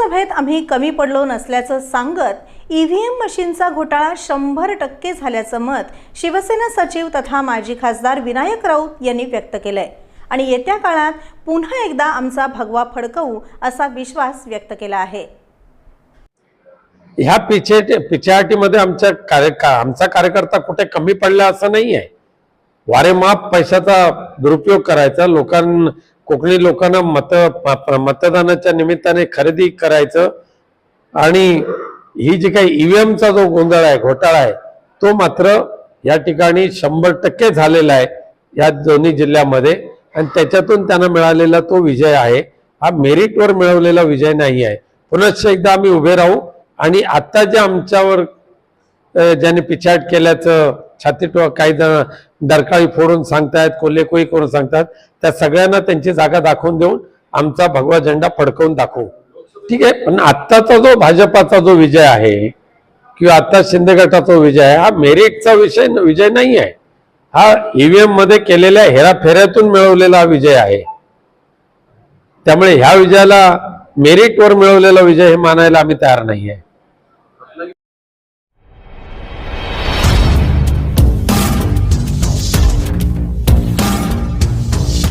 लोकसभेत आम्ही कमी पडलो नसल्याचं सांगत ईव्हीएम मशीनचा घोटाळा 100% झाल्याचं मत शिवसेना सचिव तथा माजी खासदार विनायक राऊत यांनी व्यक्त केलंय आणि येत्या काळात पुन्हा एकदा आमचा भगवा फडकवू असा विश्वास व्यक्त केला आहे। ह्या पिछाटीमध्ये आमचा कार्यकर्ता कुठे कमी पडला असं नाही आहे। वारेमाप पैशाचा दुरुपयोग करायचा, कोकणी लोकांना मतदानाच्या निमित्ताने खरेदी करायचं आणि ही जी काही ईव्हीएमचा जो गोंधळ आहे, घोटाळा आहे, तो मात्र या ठिकाणी 100% झालेला आहे या दोन्ही जिल्ह्यामध्ये आणि त्याच्यातून त्यांना मिळालेला तो विजय आहे। हा मेरिटवर मिळवलेला विजय नाही आहे। पुनश्च एकदा आम्ही उभे राहू आणि आता जे आमच्यावर ज्यांनी पिछाट केल्याचं छातीत काही जण डरकाळी फोडून सांगतायत, कोल्हेकोई करून सांगतात, त्या सगळ्यांना त्यांची जागा दाखवून देऊन आमचा भगवा झेंडा फडकवून दाखवू। ठीक आहे, पण आत्ताचा जो भाजपाचा जो विजय आहे किंवा आता शिंदे गटाचा विजय आहे, हा मेरिटचा विजय नाही आहे। हा ईव्हीएम मध्ये केलेल्या हेराफेऱ्यातून मिळवलेला विजय आहे। त्यामुळे ह्या विजयाला मेरिटवर मिळवलेला विजय हे मानायला आम्ही तयार नाही आहे।